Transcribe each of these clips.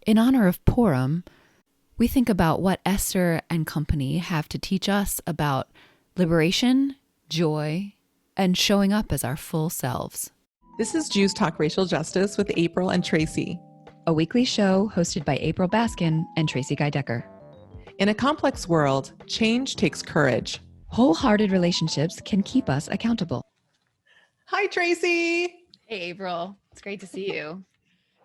In honor of Purim, we think about what Esther and company have to teach us about liberation, joy, and showing up as our full selves. This is Jews Talk Racial Justice with April and Tracie, a weekly show hosted by April Baskin and Tracie Guy-Decker. In a complex world, change takes courage. Wholehearted relationships can keep us accountable. Hi, Tracie. Hey, April. It's great to see you.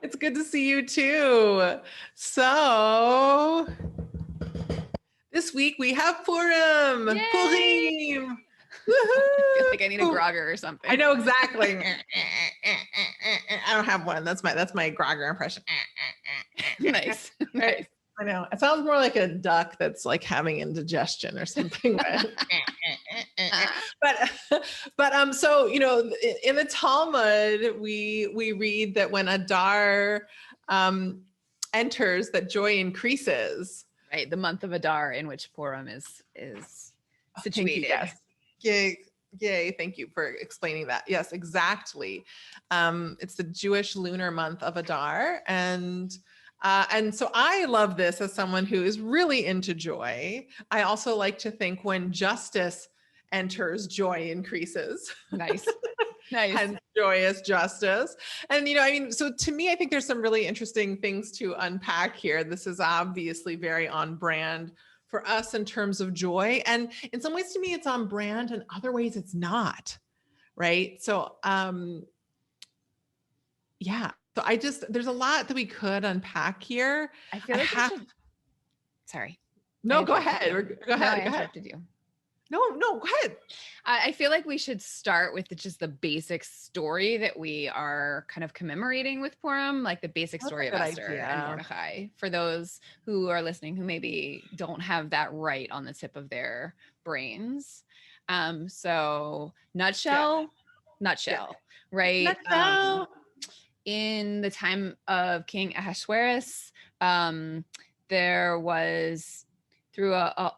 It's good to see you too. So this week we have Purim. Yay! Purim. I feel like I need a grogger or something. I know exactly. I don't have one. That's my grogger impression. Nice. Nice. I know. It sounds more like a duck that's like having indigestion or something. But so, you know, in the Talmud, we read that when Adar enters, that joy increases. Right. The month of Adar, in which Purim is situated. Yes. Yay. Thank you for explaining that. Yes, exactly. It's the Jewish lunar month of Adar. And so I love this as someone who is really into joy. I also like to think when justice enters, joy increases. Nice. Nice. And joyous justice. And, you know, I mean, so to me, I think there's some really interesting things to unpack here. This is obviously very on brand for us in terms of joy. And in some ways to me, it's on brand, and other ways it's not. Right. So, yeah. So there's a lot that we could unpack here. I feel like sorry. No, go ahead. Go ahead. I interrupted you. No, go ahead. I feel like we should start with just the basic story that we are kind of commemorating with Purim, like the basic story of Esther and Mordecai, for those who are listening who maybe don't have that right on the tip of their brains. So nutshell, right? Nutshell. In the time of King Ahasuerus, there was, through a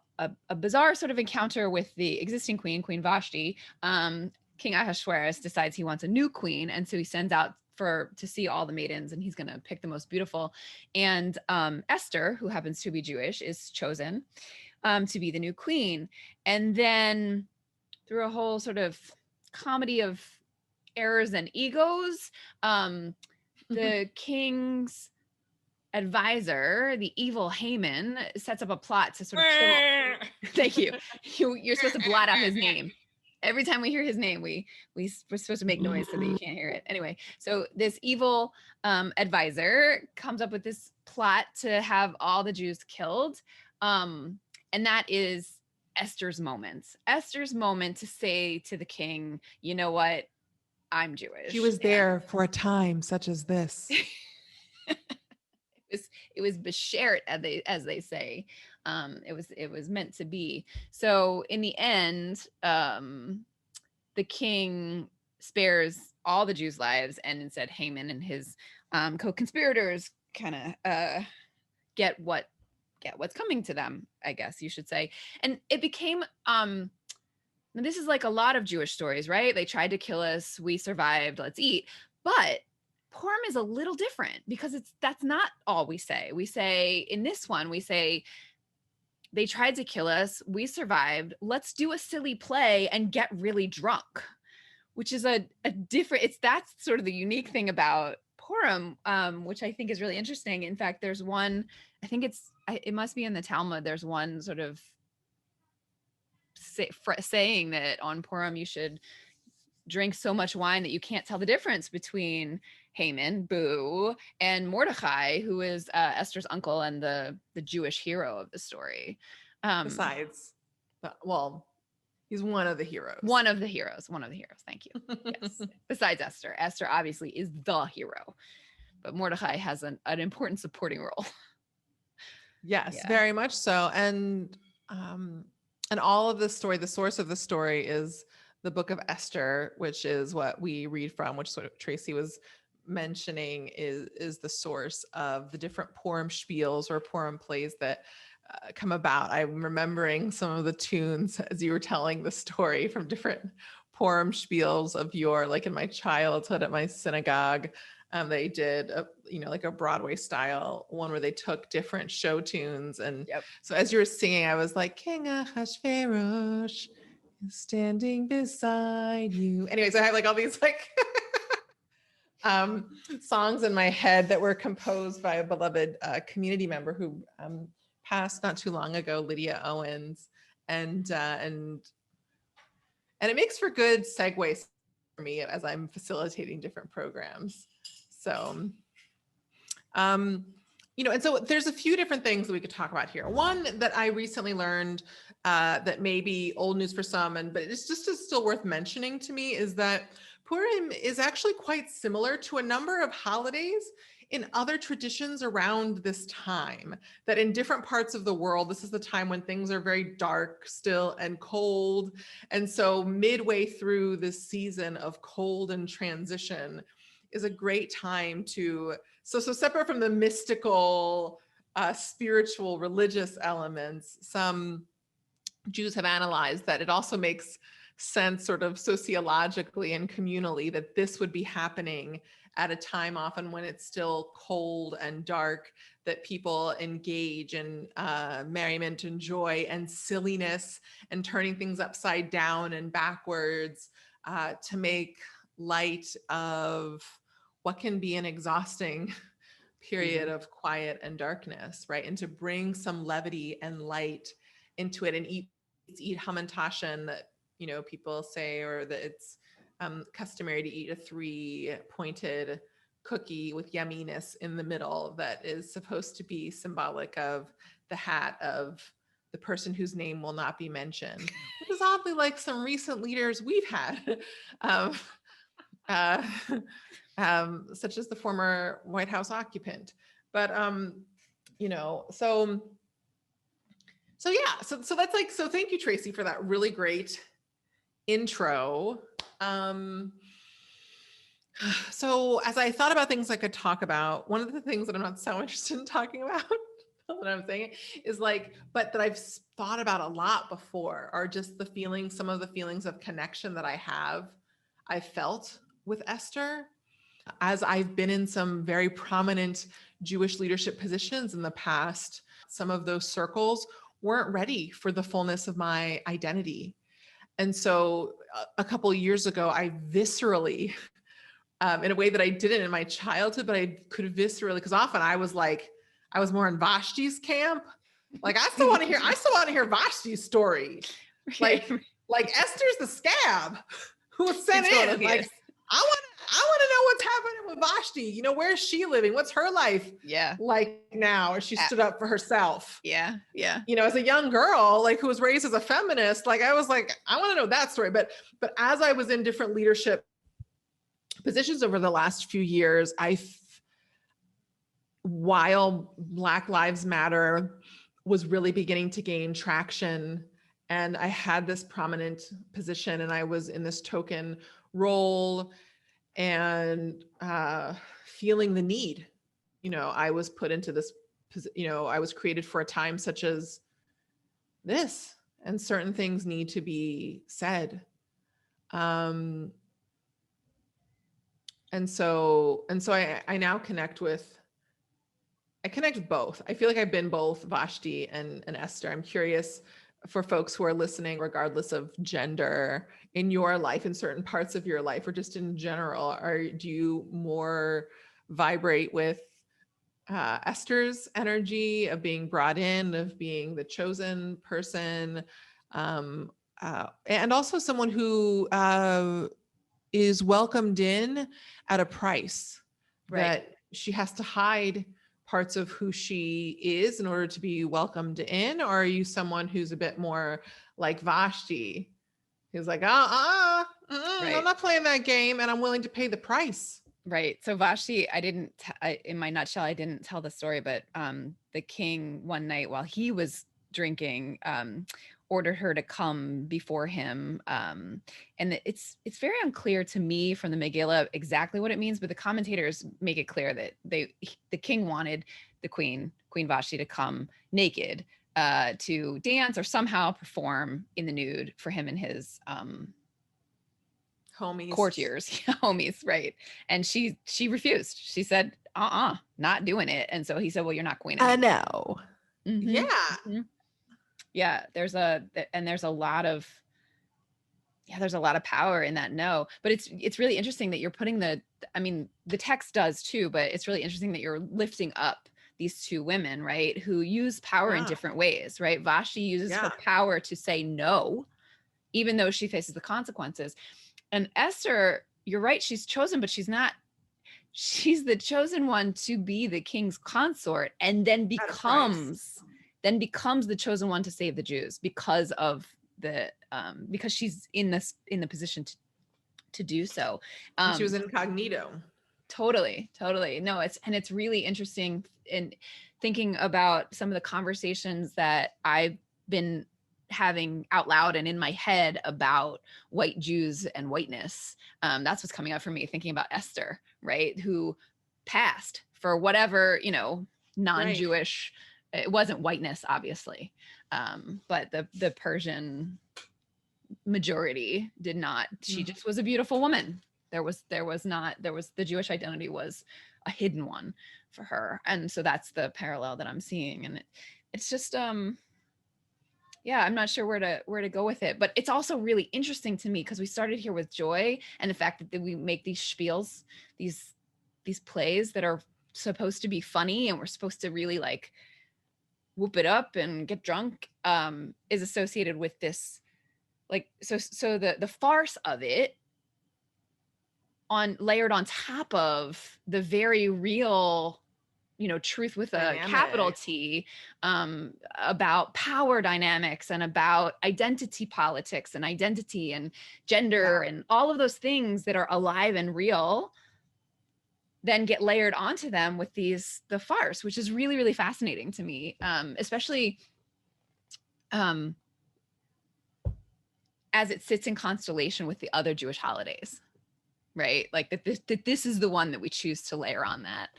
bizarre sort of encounter with the existing queen, Queen Vashti, King Ahasuerus decides he wants a new queen. And so he sends out to see all the maidens, and he's going to pick the most beautiful. And Esther, who happens to be Jewish, is chosen to be the new queen. And then through a whole sort of comedy of errors and egos, the king's advisor, the evil Haman, sets up a plot to sort of kill. Thank you. You're supposed to blot out his name. Every time we hear his name, we're supposed to make noise so that you can't hear it. Anyway, so this evil advisor comes up with this plot to have all the Jews killed. And that is Esther's moment. Esther's moment to say to the king, you know what? I'm Jewish. She was there for a time such as this. It was beshert, as they say. It was meant to be. So in the end, the king spares all the Jews' lives, and instead Haman and his co-conspirators kind of get what's coming to them, I guess you should say. And it became this is like a lot of Jewish stories, right? They tried to kill us, we survived, let's eat. But Purim is a little different because that's not all we say. We say, in this one, they tried to kill us, we survived, let's do a silly play and get really drunk, which is a different, that's sort of the unique thing about Purim, which I think is really interesting. In fact, there's one, I think it must be in the Talmud, there's one sort of saying that on Purim you should drink so much wine that you can't tell the difference between Haman, boo, and Mordecai, who is Esther's uncle and the Jewish hero of the story. Besides, well, he's one of the heroes. One of the heroes. Thank you. Yes. Besides Esther. Esther obviously is the hero, but Mordecai has an important supporting role. Yes, very much so. And all of this story, the source of the story is the book of Esther, which is what we read from, which sort of Tracie was mentioning is the source of the different Purim spiels or Purim plays that come about. I'm remembering some of the tunes as you were telling the story from different Purim spiels of like in my childhood at my synagogue. They did like a Broadway style one where they took different show tunes. And so as you were singing, I was like, King Ahasuerus is standing beside you. Anyways, I have like all these like songs in my head that were composed by a beloved community member who passed not too long ago, Lydia Owens. And it makes for good segues for me as I'm facilitating different programs. So, and so there's a few different things that we could talk about here. One that I recently learned that may be old news for some, but it's just still worth mentioning to me, is that Purim is actually quite similar to a number of holidays in other traditions around this time, that in different parts of the world, this is the time when things are very dark still and cold. And so midway through this season of cold and transition is a great time to, so separate from the mystical, spiritual, religious elements, some Jews have analyzed that it also makes sense sort of sociologically and communally that this would be happening at a time often when it's still cold and dark, that people engage in merriment and joy and silliness and turning things upside down and backwards to make light of what can be an exhausting period of quiet and darkness, right? And to bring some levity and light into it, and eat Haman Tashen, that people say, or that it's customary to eat a 3-pointed cookie with yumminess in the middle that is supposed to be symbolic of the hat of the person whose name will not be mentioned, which is oddly like some recent leaders we've had, such as the former White House occupant. But so that's like, so thank you, Tracie, for that really great intro. So as I thought about things I could talk about, one of the things that I'm not so interested in talking about, what I'm saying, is like, but that I've thought about a lot before, are just the feelings, some of the feelings of connection that I felt with Esther, as I've been in some very prominent Jewish leadership positions in the past. Some of those circles weren't ready for the fullness of my identity. And so a couple of years ago, I viscerally, in a way that I didn't in my childhood, but I could viscerally, because often I was more in Vashti's camp. Like I still want to hear Vashti's story. Like Esther's the scab who was sent in. Like I want to know what's happening with Vashti. Where's she living? What's her life like now? Or she stood up for herself. Yeah. As a young girl, like who was raised as a feminist, like I was like, I want to know that story. But as I was in different leadership positions over the last few years, while Black Lives Matter was really beginning to gain traction, and I had this prominent position, and I was in this token role, and feeling the need, I was put into this, I was created for a time such as this, and certain things need to be said. And so I now connect with both. I feel like I've been both Vashti and Esther. I'm curious for folks who are listening, regardless of gender, in your life, in certain parts of your life, or just in general, do you more vibrate with Esther's energy of being brought in, of being the chosen person, and also someone who is welcomed in at a price, that she has to hide parts of who she is in order to be welcomed in? Or are you someone who's a bit more like Vashti, who's like, I'm not playing that game, and I'm willing to pay the price? Right. So Vashti, in my nutshell, I didn't tell the story, but the king one night while he was drinking, ordered her to come before him. And it's very unclear to me from the Megillah exactly what it means, but the commentators make it clear that the king wanted the Queen Vashti to come naked to dance or somehow perform in the nude for him and his Homies. courtiers, homies, right? And she refused. She said, not doing it. And so he said, well, you're not queen anymore. I know. Mm-hmm. Yeah. Mm-hmm. Yeah. There's a lot of power in that no. But it's really interesting that you're putting the text does too, but it's really interesting that you're lifting up these two women, right, who use power in different ways, right? Vashti uses her power to say no, even though she faces the consequences. And Esther, you're right, she's chosen, but she's the chosen one to be the king's consort, and then becomes the chosen one to save the Jews because of because she's in the position to do so. She was incognito. Totally. No, it's really interesting in thinking about some of the conversations that I've been having out loud and in my head about white Jews and whiteness. That's what's coming up for me, thinking about Esther, right? Who passed for whatever, non-Jewish, it wasn't whiteness, obviously. But the Persian majority did not, she just was a beautiful woman. The Jewish identity was a hidden one for her. And so that's the parallel that I'm seeing. And it's just, I'm not sure where to go with it, but it's also really interesting to me because we started here with joy and the fact that we make these spiels, these plays that are supposed to be funny and we're supposed to really like whoop it up and get drunk, is associated with this, like, so the farce of it layered on top of the very real, truth with a capital T, about power dynamics and about identity politics and identity and gender and all of those things that are alive and real, then get layered onto them with the farce, which is really, really fascinating to me, especially as it sits in constellation with the other Jewish holidays. Right? Like that this is the one that we choose to layer on that.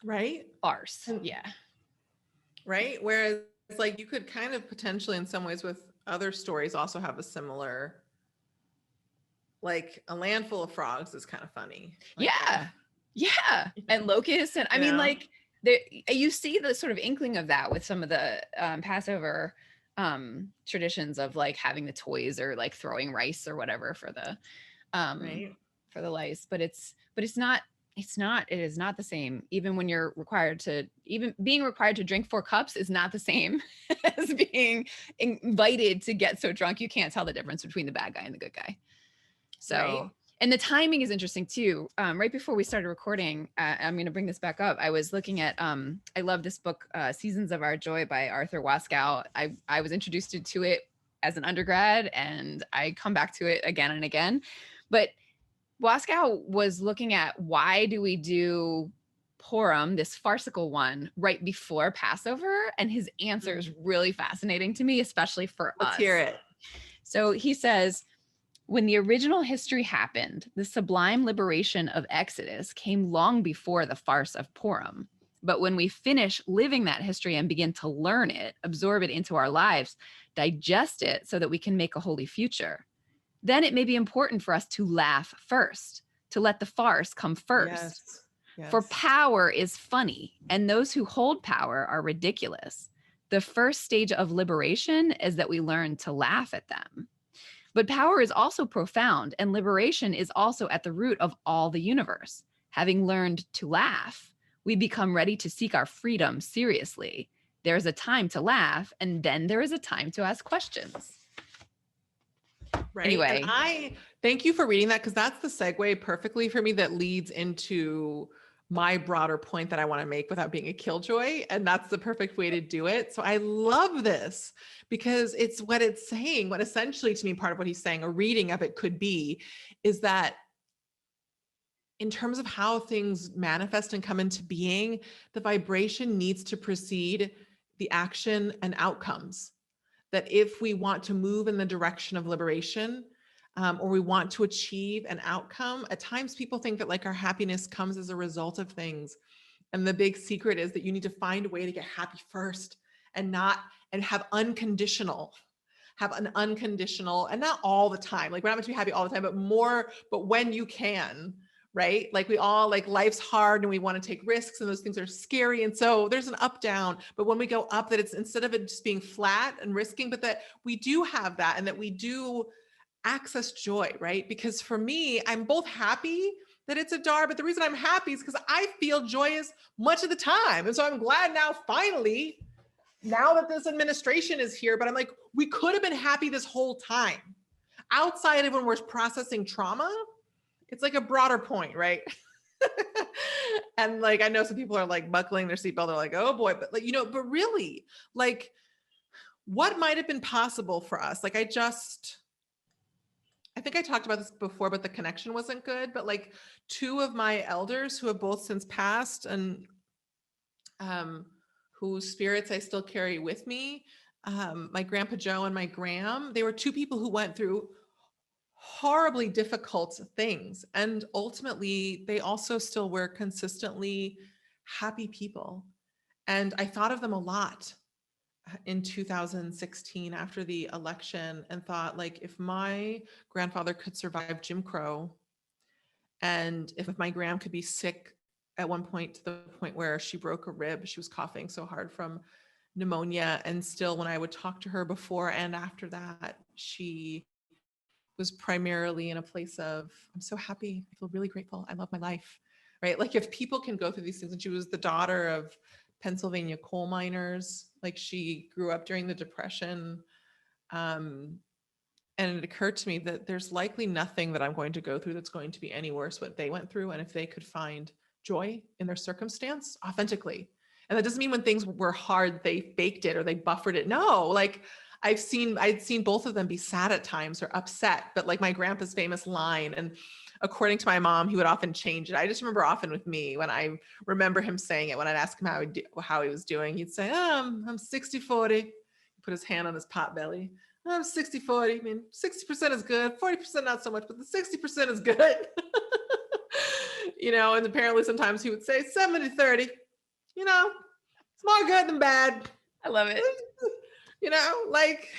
Right? Farce. Yeah. Right? Whereas like you could kind of potentially in some ways with other stories also have a similar, like a land full of frogs is kind of funny. Like yeah. And locusts. And I mean, like you see the sort of inkling of that with some of the Passover traditions of like having the toys or like throwing rice or whatever for the for the lice, but it is not the same. Even when you're being required to drink 4 cups is not the same as being invited to get so drunk you can't tell the difference between the bad guy and the good guy. So and the timing is interesting too. Right before we started recording, I'm going to bring this back up. I was looking at, I love this book, Seasons of Our Joy by Arthur Waskow. I was introduced to it as an undergrad and I come back to it again and again. But Waskow was looking at why do we do Purim, this farcical one, right before Passover? And his answer is really fascinating to me, especially for us. Let's hear it. So he says, when the original history happened, the sublime liberation of Exodus came long before the farce of Purim. But when we finish living that history and begin to learn it, absorb it into our lives, digest it so that we can make a holy future, then it may be important for us to laugh first, to let the farce come first. Yes. For power is funny, and those who hold power are ridiculous. The first stage of liberation is that we learn to laugh at them. But power is also profound, and liberation is also at the root of all the universe. Having learned to laugh, we become ready to seek our freedom seriously. There's a time to laugh, and then there is a time to ask questions. Right. Anyway. And I thank you for reading that because that's the segue perfectly for me that leads into my broader point that I want to make without being a killjoy. And that's the perfect way to do it. So I love this because it's what it's saying, what essentially to me, part of what he's saying, a reading of it could be, is that in terms of how things manifest and come into being, the vibration needs to precede the action and outcomes. That if we want to move in the direction of liberation, or we want to achieve an outcome, at times people think that like our happiness comes as a result of things. And the big secret is that you need to find a way to get happy first and have unconditional have an unconditional, and not all the time, like we're not meant to be happy all the time, but when you can, right? Like we all, like life's hard and we want to take risks and those things are scary. And so there's an up down, but when we go up, that it's instead of it just being flat and risking, but that we do have that and that we do access joy, right? Because for me, I'm both happy that it's Adar, but the reason I'm happy is because I feel joyous much of the time. And so I'm glad now, finally, now that this administration is here, but I'm like, we could have been happy this whole time. Outside of when we're processing trauma, it's like a broader point, right? And like, I know some people are like buckling their seatbelt. They're like, oh boy, but like, but really, like, what might have been possible for us? Like, I think I talked about this before, but the connection wasn't good. But like 2 of my elders who have both since passed and whose spirits I still carry with me, my Grandpa Joe and my Gram, they were 2 people who went through horribly difficult things. And ultimately, they also still were consistently happy people. And I thought of them a lot in 2016 after the election and thought, like, if my grandfather could survive Jim Crow, and if my Gram could be sick at one point to the point where she broke a rib, she was coughing so hard from pneumonia. And still, when I would talk to her before and after that, she was primarily in a place of, I'm so happy. I feel really grateful. I love my life, right? Like if people can go through these things, and she was the daughter of Pennsylvania coal miners, like she grew up during the Depression. And it occurred to me that there's likely nothing that I'm going to go through that's going to be any worse what they went through. And if they could find joy in their circumstance authentically, and that doesn't mean when things were hard, they faked it or they buffered it. No, like I'd seen both of them be sad at times or upset, but like my grandpa's famous line, and according to my mom, he would often change it. I just remember often with me, when I remember him saying it, when I'd ask him how he was doing, he'd say, I'm 60-40. He put his hand on his pot belly. I'm 60-40. I mean, 60% is good, 40% not so much, but the 60% is good. And apparently sometimes he would say 70-30. It's more good than bad. I love it. Like,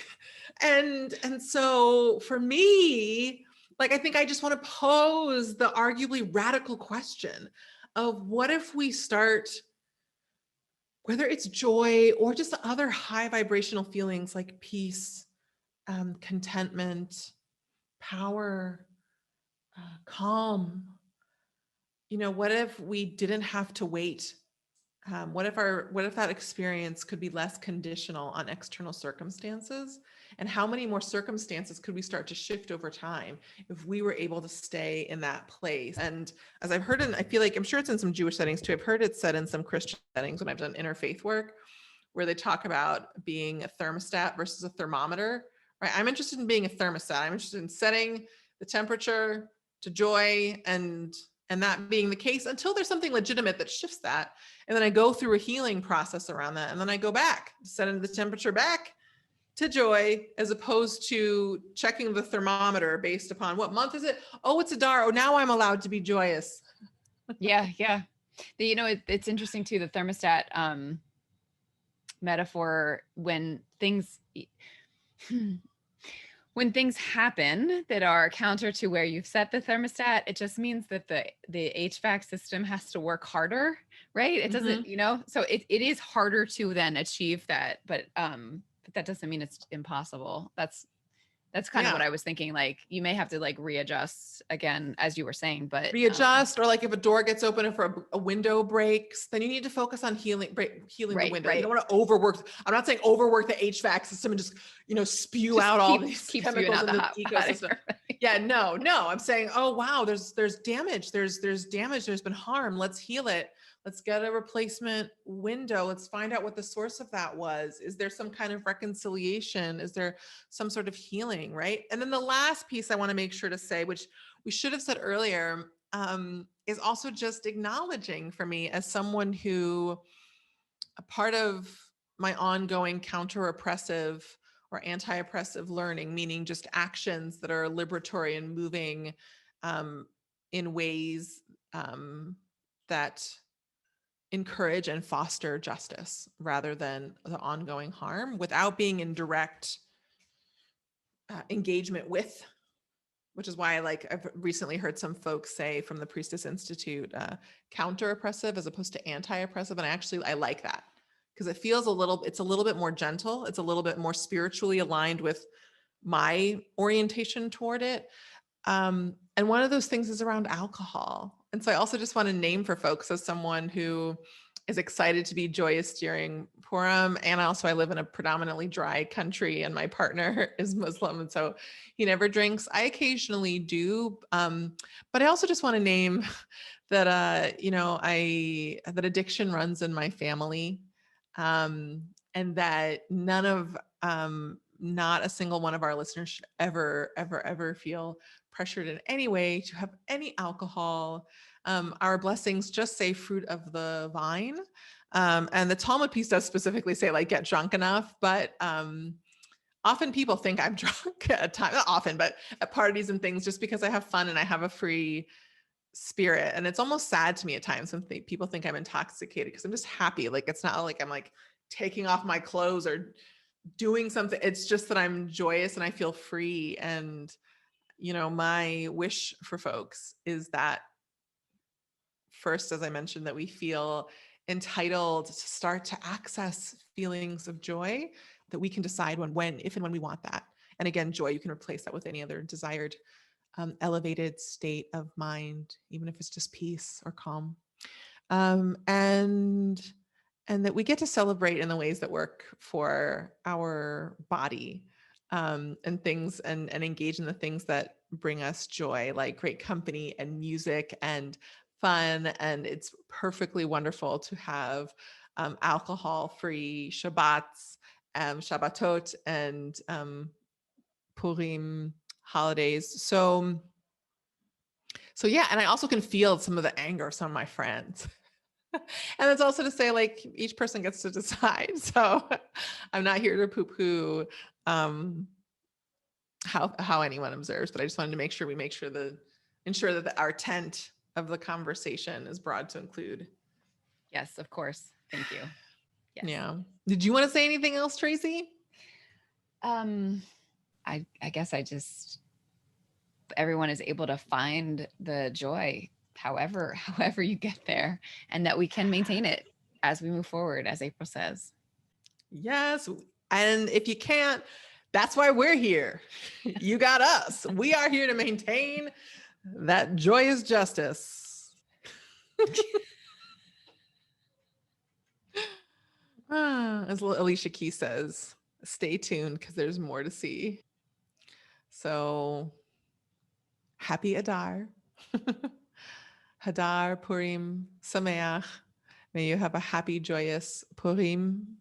and so for me, like, I think I just want to pose the arguably radical question of what if we start, whether it's joy or just other high vibrational feelings like peace, contentment, power, calm, what if we didn't have to wait? What if that experience could be less conditional on external circumstances? And how many more circumstances could we start to shift over time if we were able to stay in that place? And as I've heard, I feel like, I'm sure it's in some Jewish settings too. I've heard it said in some Christian settings when I've done interfaith work, where they talk about being a thermostat versus a thermometer, right? I'm interested in being a thermostat. I'm interested in setting the temperature to joy and that being the case until there's something legitimate that shifts that. And then I go through a healing process around that. And then I go back, setting the temperature back to joy, as opposed to checking the thermometer based upon what month is it? Oh, it's Adar. Oh, now I'm allowed to be joyous. Yeah. It's interesting too, the thermostat metaphor, when things happen that are counter to where you've set the thermostat, it just means that the HVAC system has to work harder, right? It doesn't, so it is harder to then achieve that, but that doesn't mean it's impossible. That's kind of what I was thinking. Like, you may have to like readjust again, as you were saying, but readjust, or like if a door gets open, if a window breaks, then you need to focus on healing the window. You don't want to overwork. I'm not saying overwork the HVAC system and just, spew out all these chemicals in the ecosystem. Yeah, no. I'm saying, oh wow, there's damage. There's damage. There's been harm. Let's heal it. Let's get a replacement window. Let's find out what the source of that was. Is there some kind of reconciliation? Is there some sort of healing, right? And then the last piece I want to make sure to say, which we should have said earlier, is also just acknowledging, for me as someone who, a part of my ongoing counter-oppressive or anti-oppressive learning, meaning just actions that are liberatory and moving in ways that encourage and foster justice rather than the ongoing harm, without being in direct engagement with, which is why I've recently heard some folks say from the Priestess Institute, counter oppressive as opposed to anti-oppressive. And I like that because it feels it's a little bit more gentle. It's a little bit more spiritually aligned with my orientation toward it. And one of those things is around alcohol. And so I also just want to name for folks as someone who is excited to be joyous during Purim. And I live in a predominantly dry country and my partner is Muslim. And so he never drinks. I occasionally do. But I also just want to name that, that addiction runs in my family. And that not a single one of our listeners should ever feel pressured in any way to have any alcohol. Our blessings just say fruit of the vine. And the Talmud piece does specifically say get drunk enough, but often people think I'm drunk at times, not often, but at parties and things, just because I have fun and I have a free spirit. And it's almost sad to me at times when people think I'm intoxicated because I'm just happy. It's not like I'm taking off my clothes or doing something. It's just that I'm joyous and I feel free. And, my wish for folks is that first, as I mentioned, that we feel entitled to start to access feelings of joy, that we can decide if and when we want that. And again, joy, you can replace that with any other desired elevated state of mind, even if it's just peace or calm. And that we get to celebrate in the ways that work for our body, and things and engage in the things that bring us joy, like great company and music and fun. And it's perfectly wonderful to have alcohol-free Shabbats, Shabbatot, and Purim holidays. So yeah, and I also can feel some of the anger of some of my friends. And it's also to say each person gets to decide. So I'm not here to poo-poo how anyone observes, but I just wanted to make sure ensure that our tent of the conversation is broad to include. Yes, of course. Thank you. Yes. Yeah. Did you want to say anything else, Tracie? I guess everyone is able to find the joy however you get there, and that we can maintain it as we move forward, as April says. Yes. And if you can't, that's why we're here. You got us. We are here to maintain that joyous justice. As Alicia Key says, stay tuned because there's more to see. So happy Adar. Hadar, Purim, Sameach. May you have a happy, joyous Purim,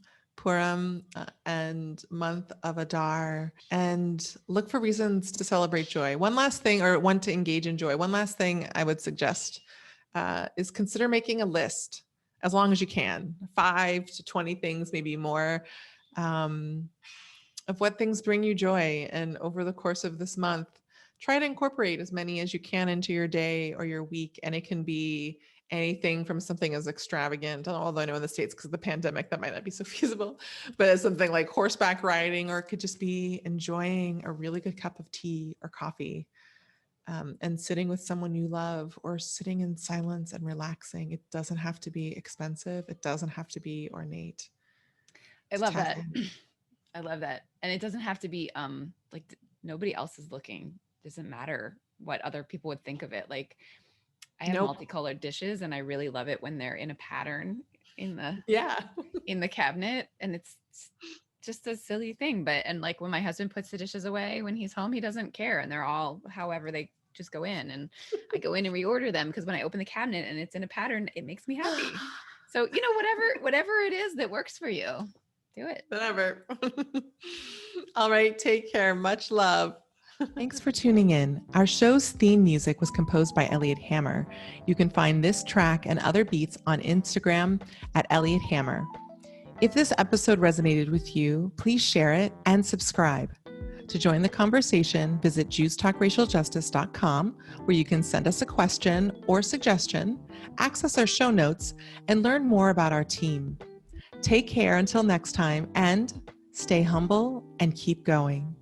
and month of Adar, and look for reasons to celebrate joy. One last thing, or one to engage in joy. One last thing I would suggest is consider making a list, as long as you can, 5 to 20 things, maybe more, of what things bring you joy. And over the course of this month, try to incorporate as many as you can into your day or your week. And it can be anything from something as extravagant, although I know in the States, because of the pandemic, that might not be so feasible, but it's something like horseback riding, or it could just be enjoying a really good cup of tea or coffee, and sitting with someone you love, or sitting in silence and relaxing. It doesn't have to be expensive. It doesn't have to be ornate. I love that. I love that. And it doesn't have to be nobody else is looking. Doesn't matter what other people would think of it. I have multicolored dishes, and I really love it when they're in a pattern in the cabinet, and it's just a silly thing. But when my husband puts the dishes away when he's home, he doesn't care, and they're all however they just go in, and I go in and reorder them because when I open the cabinet and it's in a pattern, it makes me happy. So whatever it is that works for you, do it. Whatever. All right, take care. Much love. Thanks for tuning in. Our show's theme music was composed by Elliot Hammer. You can find this track and other beats on Instagram at Elliot Hammer. If this episode resonated with you, please share it and subscribe. To join the conversation, visit JewsTalkRacialJustice.com, where you can send us a question or suggestion, access our show notes, and learn more about our team. Take care until next time, and stay humble and keep going.